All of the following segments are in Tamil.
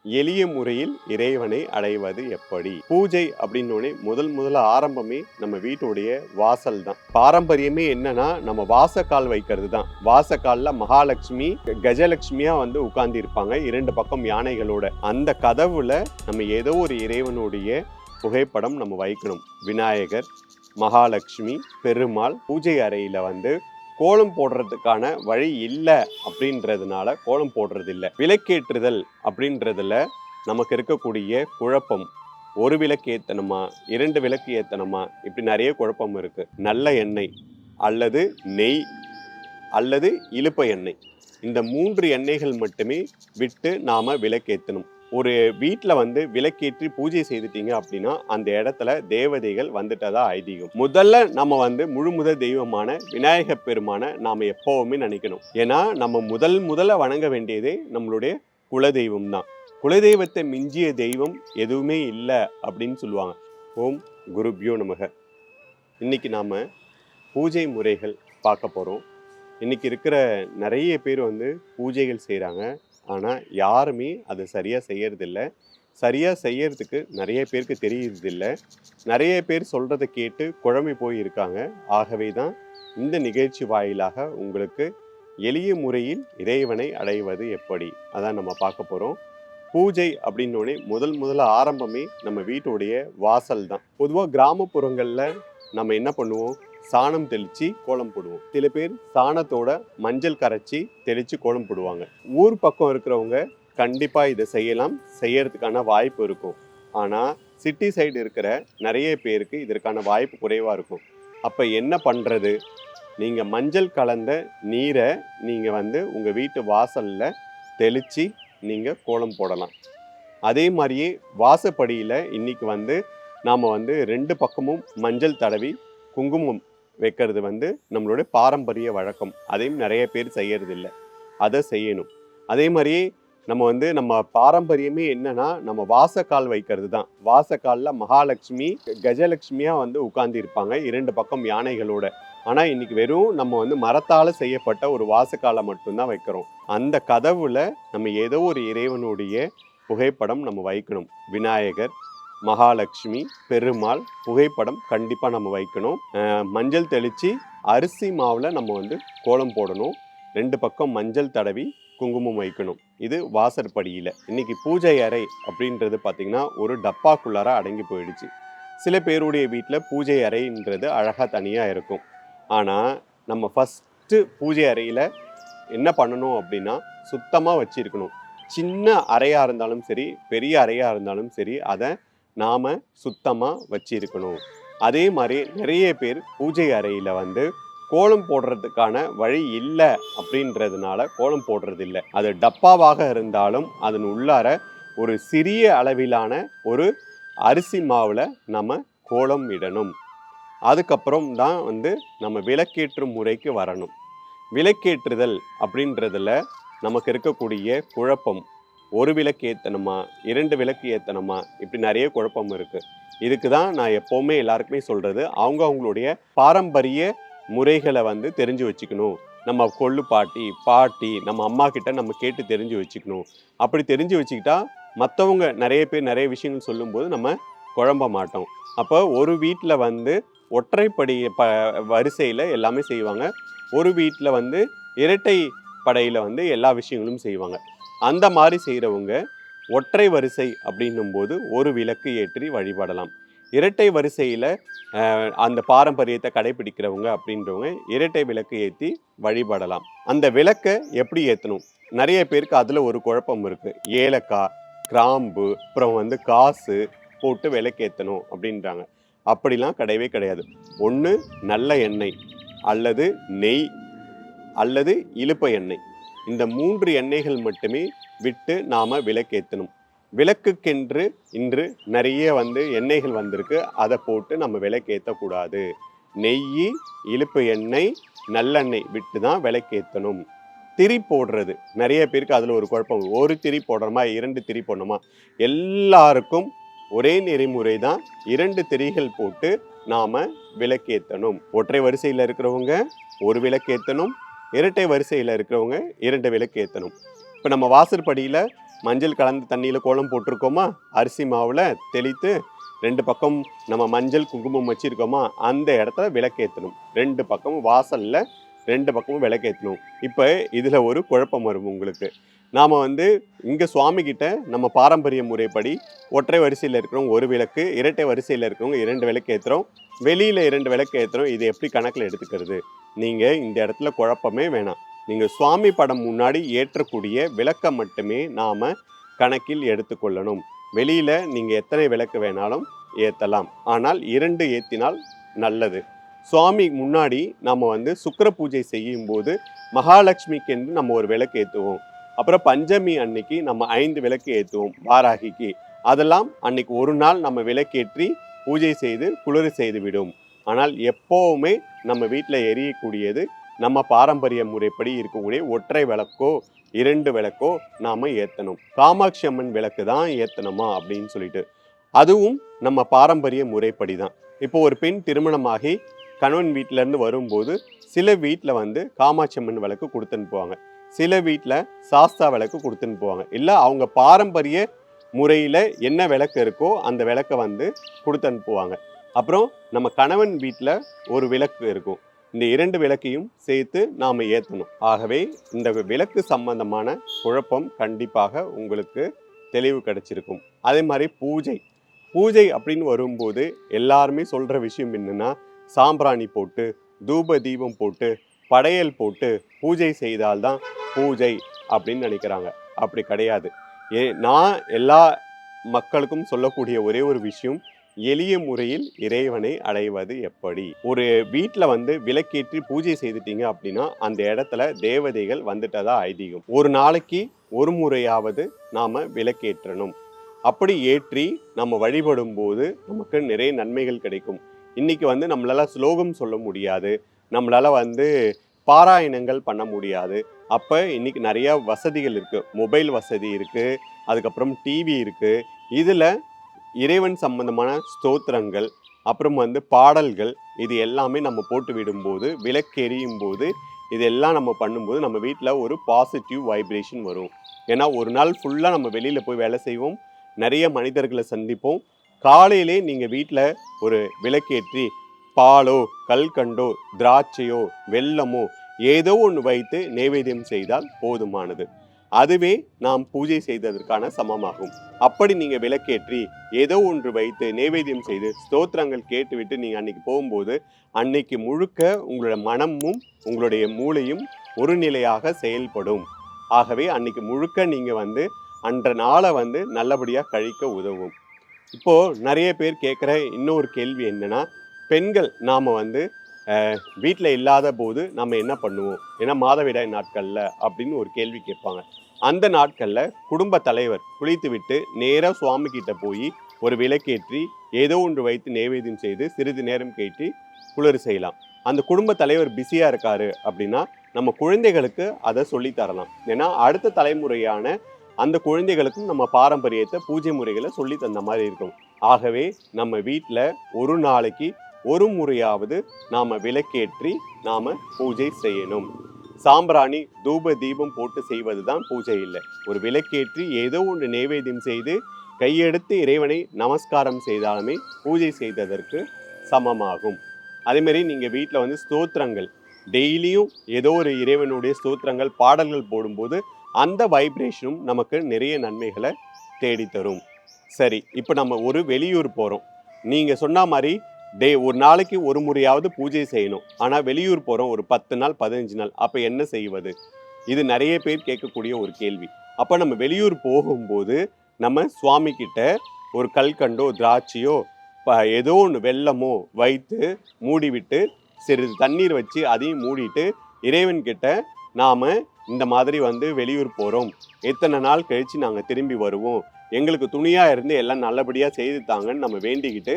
எளிய முறையில் இறைவனை அடைவது எப்படி? பூஜை அப்படின்னோடனே முதல்ல ஆரம்பமே நம்ம வீட்டுடைய வாசல் தான். பாரம்பரியமே என்னன்னா நம்ம வாசக்கால் வைக்கிறது தான். வாசக்கால்ல மகாலட்சுமி கஜலட்சுமியா வந்து உட்கார்ந்து இருப்பாங்க, 2 பக்கம் யானைகளோட. அந்த கதவுல நம்ம ஏதோ ஒரு இறைவனுடைய புகைப்படம் நம்ம வைக்கணும். விநாயகர், மகாலட்சுமி, பெருமாள். பூஜை அறையில வந்து கோலம் போடுறதுக்கான வழி இல்லை அப்படின்றதுனால கோலம் போடுறது இல்லை. விளக்கேற்றுதல் அப்படின்றதுல நமக்கு இருக்கக்கூடிய குழப்பம், ஒரு விளக்கு ஏற்றணுமா 2 விளக்கு ஏற்றணுமா, இப்படி நிறைய குழப்பம் இருக்கு. நல்ல எண்ணெய் அல்லது நெய் அல்லது இலுப்பை எண்ணெய், இந்த 3 எண்ணெய்கள் மட்டுமே விட்டு நாம விளக்கேற்றணும். ஒரு வீட்டில் வந்து விளக்கேற்றி பூஜை செய்துட்டீங்க அப்படின்னா அந்த இடத்துல தேவதைகள் வந்துட்டதா ஐதீகம். முதல்ல நம்ம வந்து முழுமுதல் தெய்வமான விநாயக பெருமான நாம எப்பவுமே நினைக்கணும். ஏன்னா நம்ம முதல்ல வணங்க வேண்டியதே நம்மளுடைய குலதெய்வம் தான். குலதெய்வத்தை மிஞ்சிய தெய்வம் எதுவுமே இல்லை அப்படின்னு சொல்லுவாங்க. ஓம் குருப்யோ நமக. இன்னைக்கு நாம பூஜை முறைகள் பார்க்க போறோம். இன்னைக்கு இருக்கிற நிறைய பேர் வந்து பூஜைகள் செய்கிறாங்க, ஆனால் யாருமே அதை சரியாக செய்யறதில்ல. சரியாக செய்யறதுக்கு நிறைய பேருக்கு தெரியறதில்ல. நிறைய பேர் சொல்கிறத கேட்டு குழம்பி போய் இருக்காங்க. ஆகவே தான் இந்த நிகழ்ச்சி வாயிலாக உங்களுக்கு எளிய முறையில் இறைவனை அடைவது எப்படி அதான் நம்ம பார்க்க போகிறோம். பூஜை அப்படின்னோடனே முதல்ல ஆரம்பமே நம்ம வீட்டுடைய வாசல் தான். பொதுவாக கிராமப்புறங்களில் நம்ம என்ன பண்ணுவோம், சாணம் தெளித்து கோலம் போடுவோம். சில பேர் சாணத்தோட மஞ்சள் கரைச்சி தெளித்து கோலம் போடுவாங்க. ஊர் பக்கம் இருக்கிறவங்க கண்டிப்பாக இதை செய்யறதுக்கான வாய்ப்பு இருக்கும். ஆனால் சிட்டி சைடு இருக்கிற நிறைய பேருக்கு இதற்கான வாய்ப்பு குறைவாக இருக்கும். அப்போ என்ன பண்ணுறது, நீங்கள் மஞ்சள் கலந்த நீரை நீங்கள் வந்து உங்கள் வீட்டு வாசலில் தெளித்து நீங்கள் கோலம் போடலாம். அதே மாதிரியே வாசப்படியில் இன்னைக்கு வந்து நாம் வந்து 2 பக்கமும் மஞ்சள் தடவி குங்குமம் வைக்கிறது வந்து நம்மளுடைய பாரம்பரிய வழக்கம். அதையும் நிறைய பேர் செய்யறதில்லை, அதை செய்யணும். அதே மாதிரியே நம்ம பாரம்பரியமே என்னன்னா நம்ம வாசக்கால் வைக்கிறது தான். வாசக்காலில் மகாலட்சுமி கஜலட்சுமியா வந்து உட்கார்ந்து இருப்பாங்க, 2 பக்கம் யானைகளோட. ஆனால் இன்னைக்கு வெறும் நம்ம வந்து மரத்தால் செய்யப்பட்ட ஒரு வாசக்காலை மட்டும்தான் வைக்கிறோம். அந்த கதவுல நம்ம ஏதோ ஒரு இறைவனுடைய புகைப்படம் நம்ம வைக்கணும். விநாயகர், மகாலட்சுமி, பெருமாள் புகைப்படம் கண்டிப்பாக நம்ம வைக்கணும். மஞ்சள் தெளித்து அரிசி மாவில் நம்ம வந்து கோலம் போடணும். 2 பக்கம் மஞ்சள் தடவி குங்குமம் வைக்கணும். இது வாசற்படியில். இன்னைக்கு பூஜை அறை அப்படின்றது பார்த்திங்கன்னா ஒரு டப்பாக்குள்ளார அடங்கி போயிடுச்சு. சில பேருடைய வீட்டில் பூஜை அறைன்றது அழகாக தனியாக இருக்கும். ஆனால் நம்ம ஃபஸ்ட்டு பூஜை அறையில் என்ன பண்ணணும் அப்படின்னா சுத்தமாக வச்சுருக்கணும். சின்ன அறையாக இருந்தாலும் சரி, பெரிய அறையாக இருந்தாலும் சரி, அதை நாம் சுத்தமாக வச்சிருக்கணும். அதே மாதிரி நிறைய பேர் பூஜை அறையில் வந்து கோலம் போடுறதுக்கான வழி இல்லை அப்படின்றதுனால கோலம் போடுறது இல்லை. அது டப்பாவாக இருந்தாலும் அதன் உள்ளார ஒரு சிறிய அளவிலான ஒரு அரிசி மாவில் நம்ம கோலம் இடணும். அதுக்கப்புறம் தான் வந்து நம்ம விளக்கேற்றும் முறைக்கு வரணும். விளக்கேற்றுதல் அப்படின்றதுல நமக்கு இருக்கக்கூடிய குழப்பம், ஒரு விளக்கு ஏற்றணுமா 2 விளக்கு ஏற்றணுமா, இப்படி நிறைய குழப்பம் இருக்குது. இதுக்கு தான் நான் எப்போவுமே எல்லாருக்குமே சொல்கிறது, அவங்களுடைய பாரம்பரிய முறைகளை வந்து தெரிஞ்சு வச்சுக்கணும். நம்ம கொள்ளு பாட்டி நம்ம அம்மா கிட்ட நம்ம கேட்டு தெரிஞ்சு வச்சுக்கணும். அப்படி தெரிஞ்சு வச்சுக்கிட்டா மற்றவங்க நிறைய பேர் நிறைய விஷயங்கள் சொல்லும்போது நம்ம குழம்ப மாட்டோம். அப்போ ஒரு வீட்டில் வந்து ஒற்றைப்படி வரிசையில் எல்லாமே செய்வாங்க, ஒரு வீட்டில் வந்து இரட்டை படையில் வந்து எல்லா விஷயங்களும் செய்வாங்க. அந்த மாதிரி செய்கிறவங்க ஒற்றை வரிசை அப்படின்னும் போது ஒரு விளக்கு ஏற்றி வழிபடலாம். இரட்டை வரிசையில் அந்த பாரம்பரியத்தை கடைபிடிக்கிறவங்க அப்படின்றவங்க இரட்டை விளக்கு ஏற்றி வழிபடலாம். அந்த விளக்கை எப்படி ஏற்றணும், நிறைய பேருக்கு அதில் ஒரு குழப்பம் இருக்குது. ஏலக்காய், கிராம்பு, அப்புறம் வந்து காசு போட்டு விளக்கேற்றணும் அப்படின்றாங்க. அப்படிலாம் கிடையவே கிடையாது. ஒன்று நல்ல எண்ணெய் அல்லது நெய் அல்லது இலுப்பை எண்ணெய், இந்த 3 எண்ணெய்கள் மட்டுமே விட்டு நாம் விளக்கேற்றணும். விளக்குக்கென்று இன்று நிறைய வந்து எண்ணெய்கள் வந்திருக்கு, அதை போட்டு நம்ம விளக்கேற்றக்கூடாது. நெய், இலுப்பு எண்ணெய், நல்லெண்ணெய் விட்டு தான் விளக்கேற்றணும். திரி போடுறது நிறைய பேருக்கு அதில் ஒரு குழப்பம். ஒரு திரி போடுறோமா 2 திரி போடணுமா, எல்லாருக்கும் ஒரே நெறிமுறை தான். 2 திரிகள் போட்டு நாம் விளக்கேற்றணும். ஒற்றை வரிசையில் இருக்கிறவங்க ஒரு விளக்கேற்றணும், இரட்டை வரிசையில் இருக்கிறவங்க 2 விளக்கு ஏற்றணும். இப்போ நம்ம வாசற்படியில் மஞ்சள் கலந்த தண்ணியில் கோலம் போட்டிருக்கோமா, அரிசி மாவில் தெளித்து 2 பக்கம் நம்ம மஞ்சள் குங்குமம் வச்சுருக்கோமா, அந்த இடத்துல விளக்கேற்றணும். 2 பக்கமும் வாசலில் 2 பக்கமும் விளக்கேற்றணும். இப்போ இதில் ஒரு குழப்பம் வரும் உங்களுக்கு. நாம் இங்கே சுவாமிகிட்ட நம்ம பாரம்பரிய முறைப்படி ஒற்றை வரிசையில் இருக்கிறவங்க 1 விளக்கு, இரட்டை வரிசையில் இருக்கிறவங்க 2 விளக்கு ஏற்றுறோம், வெளியில் 2 விளக்கு ஏற்றுறோம். இது எப்படி கணக்கில் எடுத்துக்கிறது? நீங்கள் இந்த இடத்துல குழப்பமே வேணாம். நீங்கள் சுவாமி படம் முன்னாடி ஏற்றக்கூடிய விளக்கை மட்டுமே நாம் கணக்கில் எடுத்துக்கொள்ளணும். வெளியில் நீங்கள் எத்தனை விளக்கு வேணாலும் ஏற்றலாம், ஆனால் 2 ஏற்றினால் நல்லது. சுவாமி முன்னாடி நம்ம சுக்கிர பூஜை செய்யும் போது மகாலட்சுமிக்கு என்று நம்ம ஒரு விளக்கு ஏற்றுவோம். அப்புறம் பஞ்சமி அன்னைக்கு நம்ம 5 விளக்கு ஏற்றுவோம் வாராகிக்கு. அதெல்லாம் அன்னைக்கு ஒரு நாள் நம்ம விளக்கேற்றி பூஜை செய்து குளிர் செய்து விடும். ஆனால் எப்போவுமே நம்ம வீட்டில் எரியக்கூடியது நம்ம பாரம்பரிய முறைப்படி இருக்கக்கூடிய ஒற்றை விளக்கோ 2 விளக்கோ நாம் ஏற்றணும். காமாட்சி அம்மன் விளக்கு தான் ஏற்றணுமா அப்படின்னு சொல்லிட்டு, அதுவும் நம்ம பாரம்பரிய முறைப்படி தான். இப்போ ஒரு பெண் திருமணமாகி கணவன் வீட்டிலேருந்து வரும்போது சில வீட்டில் காமாட்சி அம்மன் விளக்கு கொடுத்து அனுப்புவாங்க, சில வீட்டில் சாஸ்தா விளக்கு கொடுத்து அனுப்புவாங்க. இல்லை அவங்க பாரம்பரிய முறையில் என்ன விளக்கு இருக்கோ அந்த விளக்கை கொடுத்து அனுப்புவாங்க. அப்புறம் நம்ம கணவன் வீட்டில் ஒரு விளக்கு இருக்கும். இந்த 2 விளக்கையும் சேர்த்து நாம் ஏற்றணும். ஆகவே இந்த விளக்கு சம்பந்தமான குழப்பம் கண்டிப்பாக உங்களுக்கு தெளிவு கிடைச்சிருக்கும். அதே மாதிரி பூஜை அப்படின்னு வரும்போது எல்லாருமே சொல்கிற விஷயம் என்னென்னா, சாம்பிராணி போட்டு தூப தீபம் போட்டு படையல் போட்டு பூஜை செய்தால்தான் பூஜை அப்படின்னு நினைக்கிறாங்க. அப்படி கிடையாது. நான் எல்லா மக்களுக்கும் சொல்லக்கூடிய ஒரே ஒரு விஷயம், எளிய முறையில் இறைவனை அடைவது எப்படி. ஒரு வீட்டில் விளக்கேற்றி பூஜை செய்துட்டீங்க அப்படின்னா அந்த இடத்துல தேவதைகள் வந்துட்டதா ஐதீகம். ஒரு நாளைக்கு ஒரு முறையாவது நாம் விளக்கேற்றணும். அப்படி ஏற்றி நம்ம வழிபடும் போது நமக்கு நிறைய நன்மைகள் கிடைக்கும். இன்னைக்கு நம்மளால ஸ்லோகம் சொல்ல முடியாது, நம்மளால பாராயணங்கள் பண்ண முடியாது. அப்போ இன்னைக்கு நிறைய வசதிகள் இருக்குது, மொபைல் வசதி இருக்குது, அதுக்கப்புறம் டிவி இருக்குது. இதில் இறைவன் சம்பந்தமான ஸ்தோத்திரங்கள் அப்புறம் பாடல்கள் இது எல்லாமே நம்ம போட்டு விடும்போது, விளக்கெரியும் போது இதெல்லாம் நம்ம பண்ணும்போது நம்ம வீட்டில் ஒரு பாசிட்டிவ் வைப்ரேஷன் வரும். ஏன்னா ஒரு நாள் ஃபுல்லாக நம்ம வெளியில் போய் வேலை செய்வோம், நிறைய மனிதர்களை சந்திப்போம். காலையிலே நீங்கள் வீட்டில் ஒரு விளக்கேற்றி பாலோ கல்கண்டோ திராட்சையோ வெல்லமோ ஏதோ ஒன்று வைத்து நைவேத்தியம் செய்தால் போதுமானது. அதுவே நாம் பூஜை செய்ததற்கான சமமாகும். அப்படி நீங்கள் விளக்கேற்றி ஏதோ ஒன்று வைத்து நைவேத்தியம் செய்து ஸ்தோத்திரங்கள் கேட்டுவிட்டு நீங்கள் அன்னைக்கு போகும்போது அன்னைக்கு முழுக்க உங்களோட மனமும் உங்களுடைய மூளையும் ஒரு நிலையாக செயல்படும். ஆகவே அன்னைக்கு முழுக்க நீங்கள் அன்ற நாளை நல்லபடியாக கழிக்க உதவும். இப்போது நிறைய பேர் கேட்குற இன்னொரு கேள்வி என்னென்னா, பெண்கள் நாம் வீட்டில் இல்லாத போது நம்ம என்ன பண்ணுவோம், ஏன்னா மாதவிடாய் நாட்களில் அப்படின்னு ஒரு கேள்வி கேட்பாங்க. அந்த நாட்களில் குடும்ப தலைவர் குளித்து விட்டு நேராக சுவாமி கிட்ட போய் ஒரு விளக்கேற்றி ஏதோ ஒன்று வைத்து நைவேத்தியம் செய்து சிறிது நேரம் கேட்டு குளிர் செய்யலாம். அந்த குடும்ப தலைவர் பிஸியாக இருக்காரு அப்படின்னா நம்ம குழந்தைகளுக்கு அதை சொல்லித்தரலாம். ஏன்னா அடுத்த தலைமுறையான அந்த குழந்தைகளுக்கும் நம்ம பாரம்பரியத்தை பூஜை முறைகளை சொல்லி தந்த மாதிரி இருக்கும். ஆகவே நம்ம வீட்டில் ஒரு நாளைக்கு ஒரு முறையாவது நாம் விளக்கேற்றி நாம் பூஜை செய்யணும். சாம்பிராணி தூப தீபம் போட்டு செய்வது தான் பூஜை இல்லை. ஒரு விளக்கேற்றி ஏதோ ஒன்று நைவேத்தியம் செய்து கையெடுத்து இறைவனை நமஸ்காரம் செய்தாலுமே பூஜை செய்ததற்கு சமமாகும். அதேமாரி நீங்கள் வீட்டில் ஸ்தோத்திரங்கள் டெய்லியும் ஏதோ ஒரு இறைவனுடைய ஸ்தோத்திரங்கள் பாடல்கள் போடும்போது அந்த வைப்ரேஷனும் நமக்கு நிறைய நன்மைகளை தேடித்தரும். சரி, இப்போ நம்ம ஒரு வெளியூர் போகிறோம். நீங்கள் சொன்ன மாதிரி ஒரு நாளைக்கு ஒரு முறையாவது பூஜை செய்யணும். ஆனால் வெளியூர் போகிறோம் ஒரு 10 நாள் 15 நாள், அப்போ என்ன செய்வது? இது நிறைய பேர் கேட்கக்கூடிய ஒரு கேள்வி. அப்போ நம்ம வெளியூர் போகும்போது நம்ம சுவாமி கிட்ட ஒரு கல்கண்டோ திராட்சையோ ஏதோ ஒன்று வெல்லமோ வைத்து மூடிவிட்டு சிறிது தண்ணீர் வச்சு அதையும் மூடிட்டு இறைவன்கிட்ட நாம் இந்த மாதிரி வெளியூர் போகிறோம், எத்தனை நாள் கழித்து நாங்கள் திரும்பி வருவோம், எங்களுக்கு துணியாக இருந்து எல்லாம் நல்லபடியாக செய்து தாங்கன்னு நம்ம வேண்டிக்கிட்டு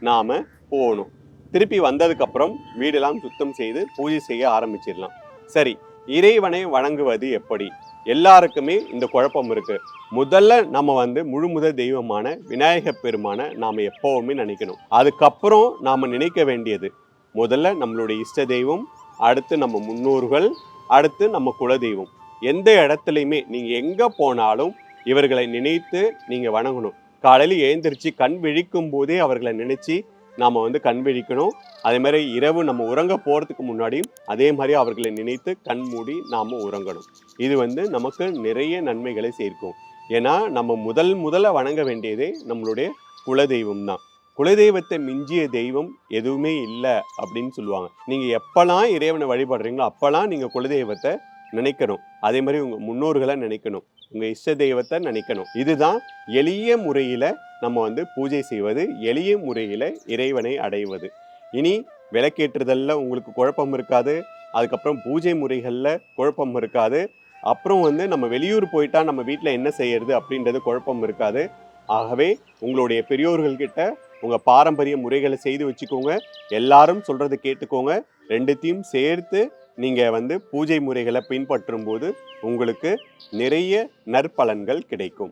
நாம் போகணும். திருப்பி வந்ததுக்கப்புறம் வீடெல்லாம் சுத்தம் செய்து பூஜை செய்ய ஆரம்பிச்சிடலாம். சரி, இறைவனை வணங்குவது எப்படி? எல்லாருக்குமே இந்த குழப்பம் இருக்குது. முதல்ல நம்ம முழு முதல் தெய்வமான விநாயகப் பெருமானை நாம் எப்போவுமே நினைக்கணும். அதுக்கப்புறம் நாம் நினைக்க வேண்டியது முதல்ல நம்மளுடைய இஷ்ட தெய்வம், அடுத்து நம்ம முன்னோர்கள், அடுத்து நம்ம குலதெய்வம். எந்த இடத்துலையுமே நீங்கள் எங்கே போனாலும் இவர்களை நினைத்து நீங்க வணங்கணும். காலையில எழுந்திரிச்சு கண் விழிக்கும் போதே அவர்களை நினைச்சு நாம வந்து கண் விழிக்கணும். அதே மாதிரி இரவு நம்ம உறங்க போறதுக்கு முன்னாடியும் அதே மாதிரி அவர்களை நினைத்து கண் மூடி நாம உறங்கணும். இது வந்து நமக்கு நிறைய நன்மைகளை சேர்க்கும். ஏன்னா நம்ம முதல்ல வணங்க வேண்டியதே நம்மளுடைய குலதெய்வம் தான். குலதெய்வத்தை மிஞ்சிய தெய்வம் எதுவுமே இல்லை அப்படின்னு சொல்லுவாங்க. நீங்க எப்பெல்லாம் இறைவனை வழிபடுறீங்களோ அப்பெல்லாம் நீங்க குலதெய்வத்தை நினைக்கணும். அதே மாதிரி உங்க முன்னோர்களை நினைக்கணும், உங்க இஷ்ட தெய்வத்தை நினைக்கணும். இதுதான் எளிய முறையில நம்ம வந்து பூஜை செய்வது, எளிய முறையில இறைவனை அடைவது. இனி விளக்கேற்றுதல்ல உங்களுக்கு குழப்பம் இருக்காது. அதுக்கப்புறம் பூஜை முறைகள்ல குழப்பம் இருக்காது. அப்புறம் வந்து நம்ம வெளியூர் போயிட்டா நம்ம வீட்டில் என்ன செய்யறது அப்படின்றது குழப்பம் இருக்காது. ஆகவே உங்களுடைய பெரியோர்கள் கிட்ட உங்க பாரம்பரிய முறைகளை செய்து வச்சுக்கோங்க. எல்லாரும் சொல்றதை கேட்டுக்கோங்க. ரெண்டுத்தையும் சேர்த்து நீங்க வந்து பூஜை முறைகளை பின்பற்றும் போது உங்களுக்கு நிறைய நற்பலன்கள் கிடைக்கும்.